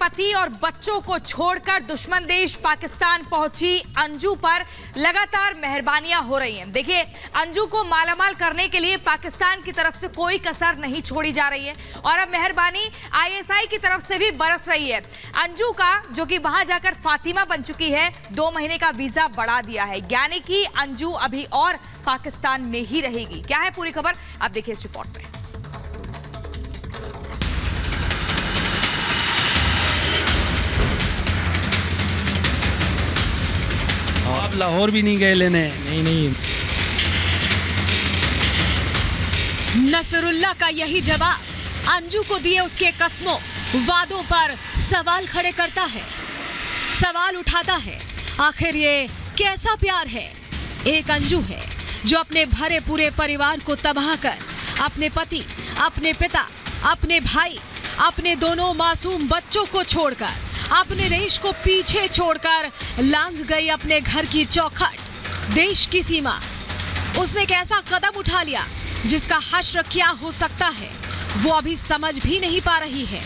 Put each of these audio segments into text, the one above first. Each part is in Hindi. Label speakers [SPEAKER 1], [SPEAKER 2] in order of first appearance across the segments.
[SPEAKER 1] पति और बच्चों को छोड़कर दुश्मन देश पाकिस्तान पहुंची अंजू पर लगातार मेहरबानियां हो रही हैं। देखिए, अंजू को मालामाल करने के लिए पाकिस्तान की तरफ से कोई कसर नहीं छोड़ी जा रही है और अब मेहरबानी आईएसआई की तरफ से भी बरस रही है। अंजू का, जो कि वहां जाकर फातिमा बन चुकी है, 2 महीने का वीजा बढ़ा दिया है, यानी कि अंजू अभी और पाकिस्तान में ही रहेगी। क्या है पूरी खबर, आप देखिए इस रिपोर्ट में।
[SPEAKER 2] आप लाहौर भी नहीं गए लेने? नहीं।
[SPEAKER 3] नसरुल्लाह का यही जवाब अंजू को दिए उसके कस्मों वादों पर सवाल खड़े करता है, सवाल उठाता है, आखिर ये कैसा प्यार है। एक अंजू है जो अपने भरे पूरे परिवार को तबाह कर अपने पति, अपने पिता, अपने भाई, अपने दोनों मासूम बच्चों को छोड़कर, अपने देश को पीछे छोड़कर लांघ गई अपने घर की चौखट, देश की सीमा। उसने एक ऐसा कदम उठा लिया जिसका हश्र क्या हो सकता है वो अभी समझ भी नहीं पा रही है।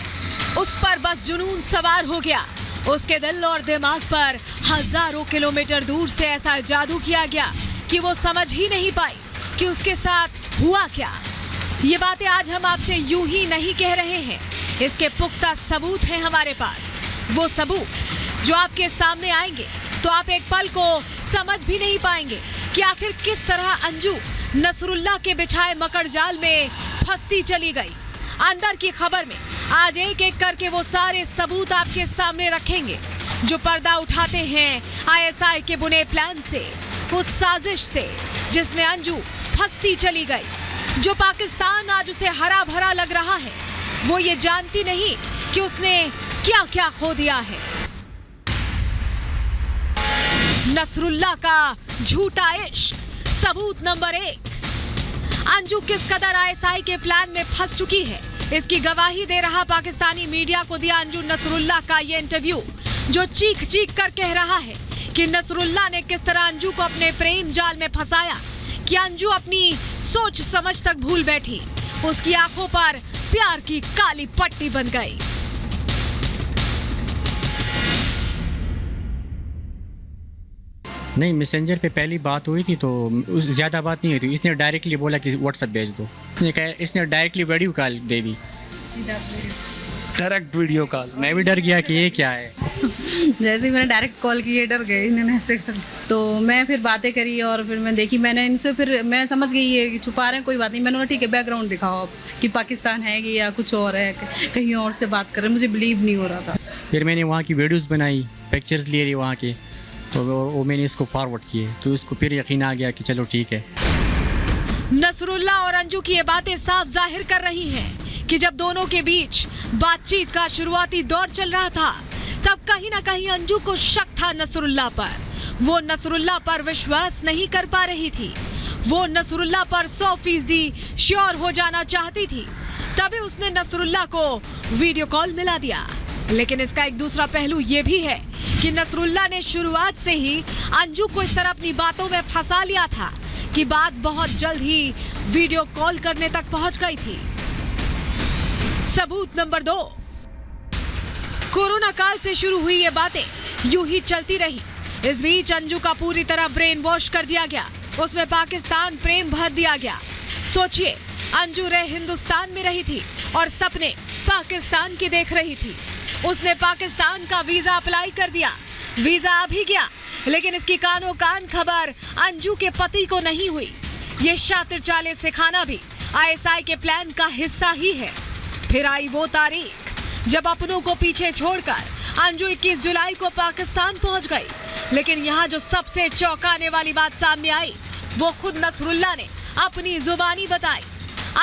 [SPEAKER 3] उस पर बस जुनून सवार हो गया। उसके दिल और दिमाग पर हजारों किलोमीटर दूर से ऐसा जादू किया गया कि वो समझ ही नहीं पाई कि उसके साथ हुआ क्या। ये बातें आज हम आपसे यूं ही नहीं कह रहे हैं, इसके पुख्ता सबूत हैं हमारे पास। वो सबूत जो आपके सामने आएंगे तो आप एक पल को समझ भी नहीं पाएंगे कि आखिर किस तरह अंजू नसरुल्लाह के बिछाए मकर जाल में फंसती चली गई। अंदर की खबर में आज एक एक करके वो सारे सबूत आपके सामने रखेंगे जो पर्दा उठाते हैं आईएसआई के बुने प्लान से, उस साजिश से जिसमें अंजू फंसती चली गई। जो पाकिस्तान आज उसे हरा भरा लग रहा है, वो ये जानती नहीं कि उसने क्या क्या खो दिया है। नसरुल्लाह का झूठा इश्क, सबूत नंबर 1। अंजू किस कदर आईएसआई के प्लान में फंस चुकी है, इसकी गवाही दे रहा पाकिस्तानी मीडिया को दिया अंजू नसरुल्लाह का ये इंटरव्यू, जो चीख चीख कर कह रहा है कि नसरुल्लाह ने किस तरह अंजू को अपने प्रेम जाल में फंसाया कि अंजू अपनी सोच समझ तक भूल बैठी, उसकी आंखों पर प्यार की काली पट्टी बन गई।
[SPEAKER 4] नहीं, मैसेंजर पे पहली बात हुई थी तो ज़्यादा बात नहीं हुई थी। इसने डायरेक्टली बोला कि व्हाट्सएप भेज दो। इसने डायरेक्टली वीडियो कॉल दे दी,
[SPEAKER 2] डायरेक्ट वीडियो कॉल।
[SPEAKER 4] मैं भी डर गया कि ये क्या है।
[SPEAKER 5] जैसे ही मैंने डायरेक्ट कॉल की, ये डर गए इन्होंने ऐसे कर, तो मैं फिर बातें करी और फिर मैं देखी, मैंने इनसे, फिर मैं समझ गई ये छुपा रहे हैं, कोई बात नहीं। मैंने बोला ठीक है, बैकग्राउंड दिखाओ आप कि पाकिस्तान है कि या कुछ और है, कहीं और से बात कर रहे हैं। मुझे बिलीव नहीं हो रहा था।
[SPEAKER 4] फिर मैंने वहाँ की वीडियोज़ बनाई, पिक्चर्स लिए रही वहाँ के, तो वो मैंने इसको फॉरवर्ड किए, तो इसको फिर यकीन आ गया कि चलो ठीक है।
[SPEAKER 3] नसरुल्लाह और अंजू की ये बातें साफ जाहिर कर रही हैं कि जब दोनों के बीच बातचीत का शुरुआती दौर चल रहा था, तब कहीं ना कहीं अंजू को शक था नसरुल्लाह पर। वो नसरुल्लाह पर विश्वास नहीं कर पा रही थी। वो नसरुल्लाह पर 100% श्योर हो जाना चाहती थी। तभी उसने नसरुल्लाह को वीडियो कॉल मिला दिया। लेकिन इसका एक दूसरा पहलू ये भी है कि नसरुल्लाह ने शुरुआत से ही अंजू को इस तरह अपनी बातों में फंसा लिया था कि बात बहुत जल्द ही वीडियो कॉल करने तक पहुंच गई थी। सबूत नंबर 2। कोरोना काल से शुरू हुई ये बातें यूं ही चलती रही। इस बीच अंजू का पूरी तरह ब्रेन वॉश कर दिया गया, उसमें पाकिस्तान प्रेम भर दिया गया। सोचिए, अंजू रह हिंदुस्तान में रही थी और सपने पाकिस्तान की देख रही थी। उसने पाकिस्तान का वीजा अप्लाई कर दिया, वीजा आ भी गया, लेकिन इसकी कानों कान खबर अंजू के पति को नहीं हुई। ये शातिर चाले सिखाना भी आईएसआई के प्लान का हिस्सा ही है। फिर आई वो तारीख जब अपनों को पीछे छोड़कर अंजू 21 जुलाई को पाकिस्तान पहुंच गई। लेकिन यहाँ जो सबसे चौंकाने वाली बात सामने आई, वो खुद नसरुल्लाह ने अपनी जुबानी बताई।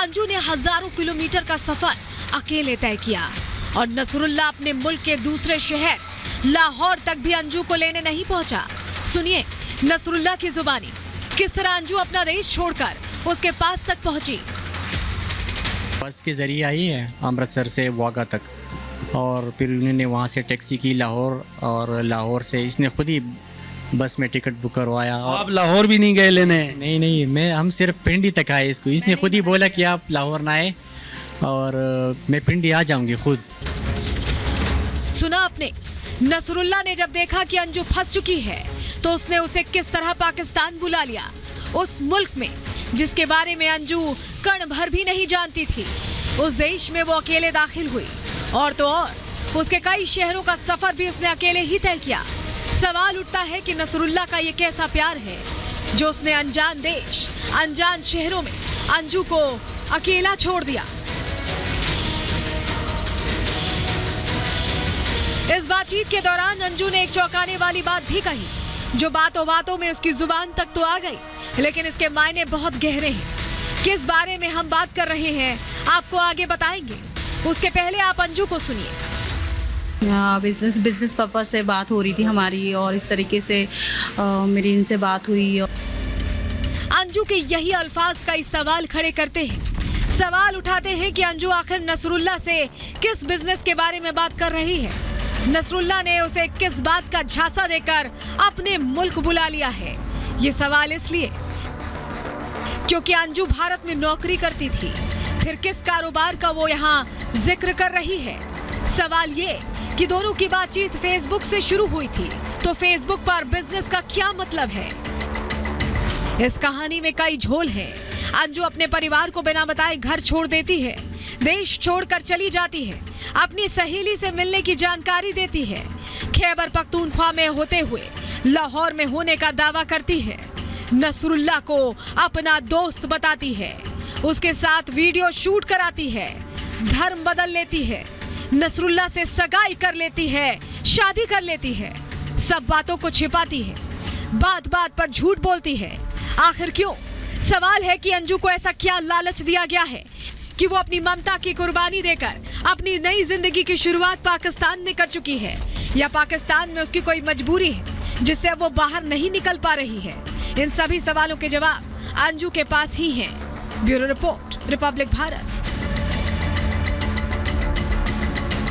[SPEAKER 3] अंजू ने हजारों किलोमीटर का सफर अकेले तय किया और नसरुल्लाह अपने मुल्क के दूसरे शहर लाहौर तक भी अंजू को लेने नहीं पहुंचा। सुनिए नसरुल्लाह की जुबानी, किस तरह अंजू अपना देश छोड़कर उसके पास तक पहुंची।
[SPEAKER 4] बस के ज़रिए आई है अमृतसर से वाघा तक, और फिर उन्होंने वहाँ से टैक्सी की लाहौर, और लाहौर से इसने खुद ही बस में टिकट बुक करवाया।
[SPEAKER 2] आप लाहौर भी नहीं गए लेने?
[SPEAKER 4] नहीं, हम सिर्फ पिंडी तक आए। इसने खुद ही बोला कि आप लाहौर ना आए और मैं पिंडी आ जाऊंगी खुद।
[SPEAKER 3] सुना आपने, नसरुल्ला ने जब देखा कि अंजू फंस चुकी है तो उसने उसे किस तरह पाकिस्तान बुला लिया, उस मुल्क में जिसके बारे में अंजू कण भर भी नहीं जानती थी। उस देश में वो अकेले दाखिल हुई और तो और उसके कई शहरों का सफर भी उसने अकेले ही तय किया। सवाल उठता है कि नसरुल्ला का ये कैसा प्यार है जो उसने अनजान देश, अनजान शहरों में अंजू को अकेला छोड़ दिया। इस बातचीत के दौरान अंजू ने एक चौंकाने वाली बात भी कही, जो बातों बातों में उसकी जुबान तक तो आ गई, लेकिन इसके मायने बहुत गहरे हैं। किस बारे में हम बात कर रहे हैं आपको आगे बताएंगे, उसके पहले आप अंजू को सुनिए।
[SPEAKER 5] बिजनेस पर्पज से बात हो रही थी हमारी और इस तरीके से मेरी इनसे बात हुई।
[SPEAKER 3] अंजू के यही अल्फाज कई सवाल खड़े करते हैं। सवाल उठाते हैं कि अंजू आखिर नसरुल्ला से किस बिजनेस के बारे में बात कर रही है। नसरुल्ला ने उसे किस बात का झांसा देकर अपने मुल्क बुला लिया है। ये सवाल इसलिए क्योंकि अंजू भारत में नौकरी करती थी, फिर किस कारोबार का वो यहाँ जिक्र कर रही है। सवाल ये कि दोनों की बातचीत फेसबुक से शुरू हुई थी, तो फेसबुक पर बिजनेस का क्या मतलब है। इस कहानी में कई झोल हैं। अंजू अपने परिवार को बिना बताए घर छोड़ देती है, देश छोड़कर चली जाती है, अपनी सहेली से मिलने की जानकारी देती है, खैबर पख्तूनख्वा में होते हुए लाहौर में होने का दावा करती है, नसरुल्ला को अपना दोस्त बताती है, उसके साथ वीडियो शूट कराती है, धर्म बदल लेती है, नसरुल्ला से सगाई कर लेती है, शादी कर लेती है, सब बातों को छिपाती है, बात बात पर झूठ बोलती है। आखिर क्यों? सवाल है कि अंजू को ऐसा क्या लालच दिया गया है कि वो अपनी ममता की कुर्बानी देकर अपनी नई जिंदगी की शुरुआत पाकिस्तान में कर चुकी है, या पाकिस्तान में उसकी कोई मजबूरी है जिससे वो बाहर नहीं निकल पा रही है। इन सभी सवालों के जवाब अंजू के पास ही हैं। Bureau report, Republic Bharat.